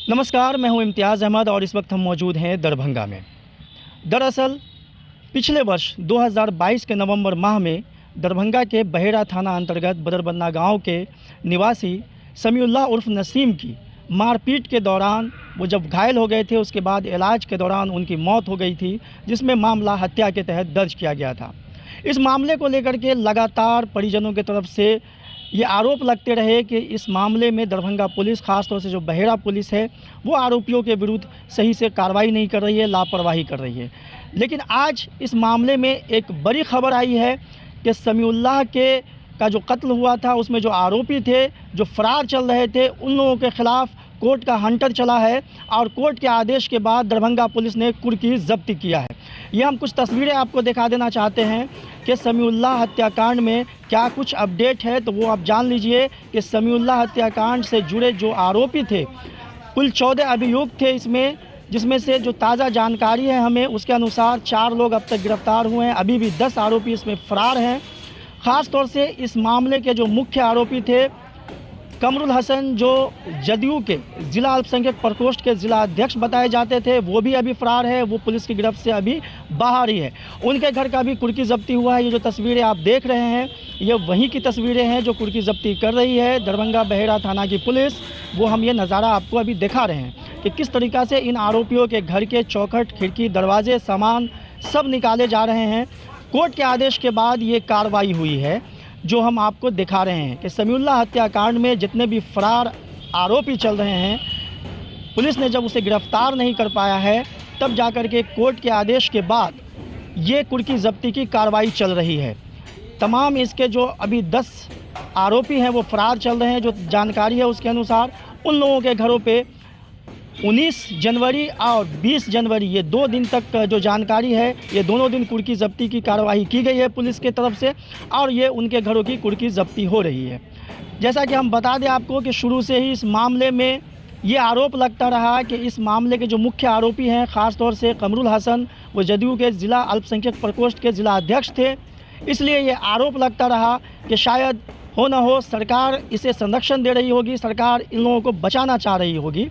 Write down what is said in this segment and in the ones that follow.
नमस्कार, मैं हूं इम्तियाज़ अहमद और इस वक्त हम मौजूद हैं दरभंगा में। दरअसल पिछले वर्ष 2022 के नवंबर माह में दरभंगा के बहेड़ा थाना अंतर्गत बदरबन्ना गांव के निवासी समीउल्लाह उर्फ नसीम की मारपीट के दौरान वो जब घायल हो गए थे, उसके बाद इलाज के दौरान उनकी मौत हो गई थी, जिसमें मामला हत्या के तहत दर्ज किया गया था। इस मामले को लेकर के लगातार परिजनों की तरफ से ये आरोप लगते रहे कि इस मामले में दरभंगा पुलिस, ख़ासतौर से जो बहेड़ा पुलिस है, वो आरोपियों के विरुद्ध सही से कार्रवाई नहीं कर रही है, लापरवाही कर रही है। लेकिन आज इस मामले में एक बड़ी खबर आई है कि समीउल्लाह का जो कत्ल हुआ था, उसमें जो आरोपी थे, जो फरार चल रहे थे, उन लोगों के ख़िलाफ़ कोर्ट का हंटर चला है और कोर्ट के आदेश के बाद दरभंगा पुलिस ने कुर्की ज़ब्ती किया है। ये हम कुछ तस्वीरें आपको दिखा देना चाहते हैं कि समीउल्लाह हत्याकांड में क्या कुछ अपडेट है, तो वो आप जान लीजिए कि समीउल्लाह हत्याकांड से जुड़े जो आरोपी थे, कुल 14 अभियुक्त थे इसमें, जिसमें से जो ताज़ा जानकारी है हमें, उसके अनुसार 4 लोग अब तक गिरफ्तार हुए हैं। अभी भी 10 आरोपी इसमें फ़रार हैं। ख़ास तौर से इस मामले के जो मुख्य आरोपी थे कमरुल हसन, जो जदयू के ज़िला अल्पसंख्यक प्रकोष्ठ के ज़िला अध्यक्ष बताए जाते थे, वो भी अभी फ़रार है। वो पुलिस की गिरफ्त से अभी बाहर ही है। उनके घर का भी कुर्की ज़ब्ती हुआ है। ये जो तस्वीरें आप देख रहे हैं, ये वहीं की तस्वीरें हैं जो कुर्की ज़ब्ती कर रही है दरभंगा बहेड़ा थाना की पुलिस। वो हम ये नज़ारा आपको अभी दिखा रहे हैं कि किस तरीक़ा से इन आरोपियों के घर के चौखट, खिड़की, दरवाजे, सामान सब निकाले जा रहे हैं। कोर्ट के आदेश के बाद ये कार्रवाई हुई है जो हम आपको दिखा रहे हैं कि समीउल्लाह हत्याकांड में जितने भी फरार आरोपी चल रहे हैं, पुलिस ने जब उसे गिरफ्तार नहीं कर पाया है, तब जाकर के कोर्ट के आदेश के बाद ये कुर्की ज़ब्ती की कार्रवाई चल रही है। तमाम इसके जो अभी 10 आरोपी हैं वो फरार चल रहे हैं। जो जानकारी है उसके अनुसार उन लोगों के घरों पे 19 जनवरी और 20 जनवरी, ये 2 दिन तक जो जानकारी है, ये दोनों दिन कुर्की ज़ब्ती की कार्रवाई की गई है पुलिस के तरफ से और ये उनके घरों की कुर्की ज़ब्ती हो रही है। जैसा कि हम बता दें आपको कि शुरू से ही इस मामले में ये आरोप लगता रहा कि इस मामले के जो मुख्य आरोपी हैं, ख़ास तौर से कमरुल हसन, वो जदयू के ज़िला अल्पसंख्यक प्रकोष्ठ के ज़िला अध्यक्ष थे। इसलिए ये आरोप लगता रहा कि शायद हो न हो सरकार इसे संरक्षण दे रही होगी, सरकार इन लोगों को बचाना चाह रही होगी।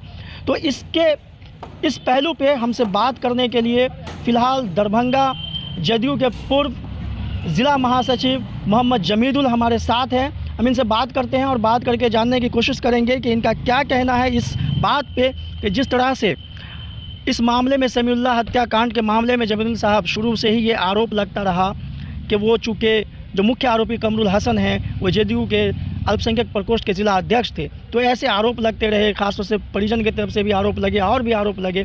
तो इस पहलू पे हमसे बात करने के लिए फ़िलहाल दरभंगा जदयू के पूर्व ज़िला महासचिव मोहम्मद जमीदुल हमारे साथ हैं। हम इनसे बात करते हैं और बात करके जानने की कोशिश करेंगे कि इनका क्या कहना है इस बात पे कि जिस तरह से इस मामले में समीउल्लाह हत्याकांड के मामले में जमीदुल साहब शुरू से ही ये आरोप लगता रहा कि वो चूँकि जो मुख्य आरोपी कमरुल हसन हैं, वो जदयू के अल्पसंख्यक प्रकोष्ठ के ज़िला अध्यक्ष थे। तो ऐसे आरोप लगते रहे, ख़ासतौर से परिजन की तरफ से भी आरोप लगे और भी आरोप लगे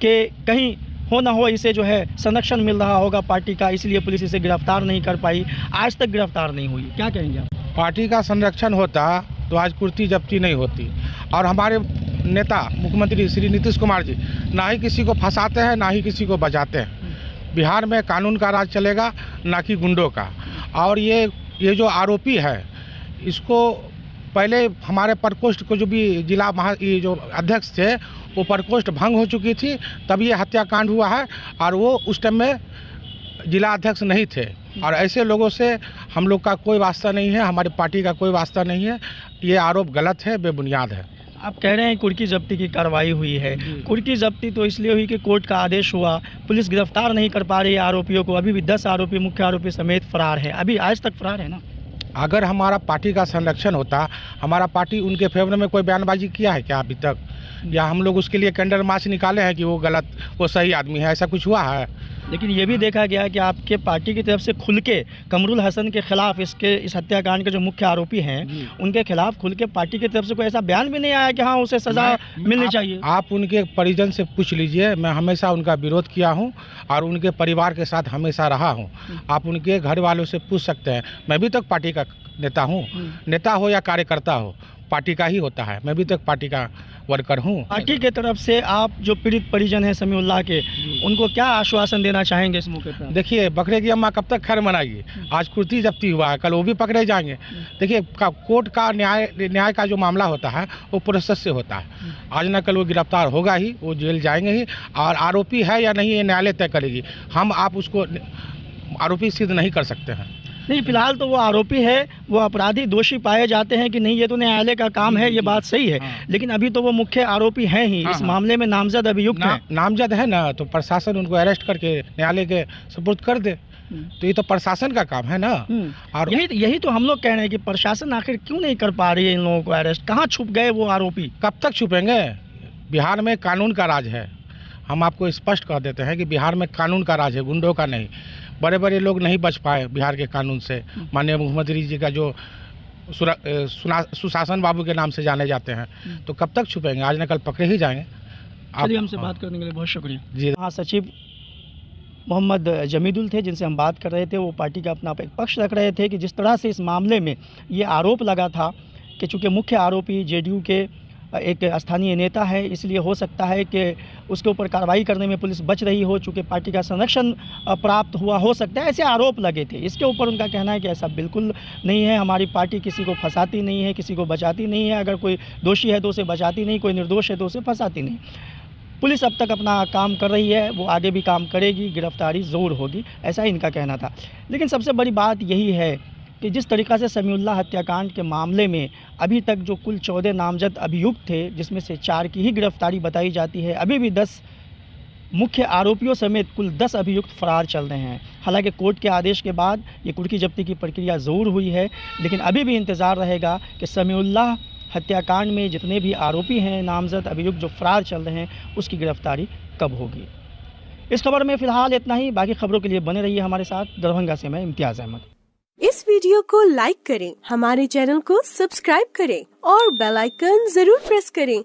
कि कहीं हो ना हो इसे जो है संरक्षण मिल रहा होगा पार्टी का, इसलिए पुलिस इसे गिरफ्तार नहीं कर पाई, आज तक गिरफ्तार नहीं हुई। क्या कहेंगे आप? पार्टी का संरक्षण होता तो आज कुर्की ज़ब्ती नहीं होती। और हमारे नेता मुख्यमंत्री श्री नीतीश कुमार जी ना ही किसी को फंसाते हैं, ना ही किसी को बचाते हैं। बिहार में कानून का राज चलेगा, ना कि गुंडों का। और ये जो आरोपी है, इसको पहले हमारे प्रकोष्ठ को जो भी ये जो अध्यक्ष थे, वो प्रकोष्ठ भंग हो चुकी थी, तब ये हत्याकांड हुआ है। और वो उस टाइम में जिला अध्यक्ष नहीं थे। और ऐसे लोगों से हम लोग का कोई वास्ता नहीं है, हमारी पार्टी का कोई वास्ता नहीं है। ये आरोप गलत है, बेबुनियाद है। आप कह रहे हैं कुर्की ज़ब्ती की कार्रवाई हुई है। कुर्की ज़ब्ती तो इसलिए हुई कि कोर्ट का आदेश हुआ, पुलिस गिरफ्तार नहीं कर पा रही है आरोपियों को। अभी भी 10 आरोपी मुख्य आरोपी समेत फरार है, अभी आज तक फरार है ना। अगर हमारा पार्टी का संरक्षण होता, हमारा पार्टी उनके फेवर में कोई बयानबाजी किया है क्या अभी तक? या हम लोग उसके लिए कैंडल मार्च निकाले हैं कि वो गलत, वो सही आदमी है, ऐसा कुछ हुआ है? लेकिन ये भी देखा गया कि आपके पार्टी की तरफ से खुल के कमरुल हसन के खिलाफ, इस हत्याकांड के जो मुख्य आरोपी हैं, उनके खिलाफ खुल के पार्टी की तरफ से कोई ऐसा बयान भी नहीं आया कि हाँ उसे सज़ा मिलनी चाहिए। आप उनके परिजन से पूछ लीजिए। मैं हमेशा उनका विरोध किया हूं और उनके परिवार के साथ हमेशा रहा हूं। आप उनके घर वालों से पूछ सकते हैं। मैं भी तक पार्टी का नेता हूँ, नेता हो या कार्यकर्ता हो, पार्टी का ही होता है। मैं भी तक पार्टी का वर्कर हूँ। पार्टी के तरफ से आप जो पीड़ित परिजन हैं समीउल्लाह के, उनको क्या आश्वासन देना चाहेंगे इस मौके पर? देखिए, बकरे की अम्मा कब तक खैर मनाएगी? आज कुर्की ज़ब्ती हुआ है, कल वो भी पकड़े जाएंगे। देखिए, कोर्ट का न्याय का जो मामला होता है वो प्रोसेस से होता है। आज न कल वो गिरफ्तार होगा ही, वो जेल जाएंगे ही। और आरोपी है या नहीं, ये न्यायालय तय करेगी। हम आप उसको आरोपी सिद्ध नहीं कर सकते हैं। नहीं, फिलहाल तो वो आरोपी है, वो अपराधी दोषी पाए जाते हैं कि नहीं, ये तो न्यायालय का काम है, ये बात सही है, लेकिन अभी तो वो मुख्य आरोपी हैं ही, इस मामले में नामजद अभियुक्त हैं। नामजद है ना, तो प्रशासन उनको अरेस्ट करके न्यायालय के सुपुर्द कर दे, तो ये तो प्रशासन का काम है ना। और यही तो हम लोग कह रहे हैं कि प्रशासन आखिर क्यों नहीं कर पा रही है इन लोगों को अरेस्ट, कहाँ छुप गए वो आरोपी? कब तक छुपेंगे? बिहार में कानून का राज है, हम आपको स्पष्ट कर देते हैं कि बिहार में कानून का राज है, गुंडों का नहीं। बड़े बड़े लोग नहीं बच पाए बिहार के कानून से। माननीय मुख्यमंत्री जी का जो सुशासन बाबू के नाम से जाने जाते हैं, तो कब तक छुपेंगे? आज न कल पकड़े ही जाएंगे। चलिए, हमसे बात करने के लिए बहुत शुक्रिया जी। हाँ, सचिव मोहम्मद जमीदुल थे जिनसे हम बात कर रहे थे। वो पार्टी का अपना एक पक्ष रख रहे थे कि जिस तरह से इस मामले में ये आरोप लगा था कि चूँकि मुख्य आरोपी जेडीयू के एक स्थानीय नेता है, इसलिए हो सकता है कि उसके ऊपर कार्रवाई करने में पुलिस बच रही हो, चूँकि पार्टी का संरक्षण प्राप्त हुआ हो सकता है, ऐसे आरोप लगे थे। इसके ऊपर उनका कहना है कि ऐसा बिल्कुल नहीं है, हमारी पार्टी किसी को फंसाती नहीं है, किसी को बचाती नहीं है। अगर कोई दोषी है तो उसे बचाती नहीं, कोई निर्दोष है तो उसे फंसाती नहीं। पुलिस अब तक अपना काम कर रही है, वो आगे भी काम करेगी, गिरफ्तारी ज़रूर होगी, ऐसा इनका कहना था। लेकिन सबसे बड़ी बात यही है कि जिस तरीक़ा से समीउल्लाह हत्याकांड के मामले में अभी तक जो कुल 14 नामजद अभियुक्त थे, जिसमें से 4 की ही गिरफ्तारी बताई जाती है, अभी भी 10 मुख्य आरोपियों समेत कुल 10 अभियुक्त फरार चल रहे हैं। हालांकि कोर्ट के आदेश के बाद ये कुर्की जब्ती की प्रक्रिया ज़रूर हुई है, लेकिन अभी भी इंतज़ार रहेगा कि समीउल्लाह हत्याकांड में जितने भी आरोपी हैं, नामजद अभियुक्त जो फरार चल रहे हैं, उसकी गिरफ्तारी कब होगी। इस खबर में फ़िलहाल इतना ही। बाकी खबरों के लिए बने रहिए हमारे साथ। दरभंगा से मैं इम्तियाज़ अहमद। इस वीडियो को लाइक करें, हमारे चैनल को सब्सक्राइब करें और बेल आइकन जरूर प्रेस करें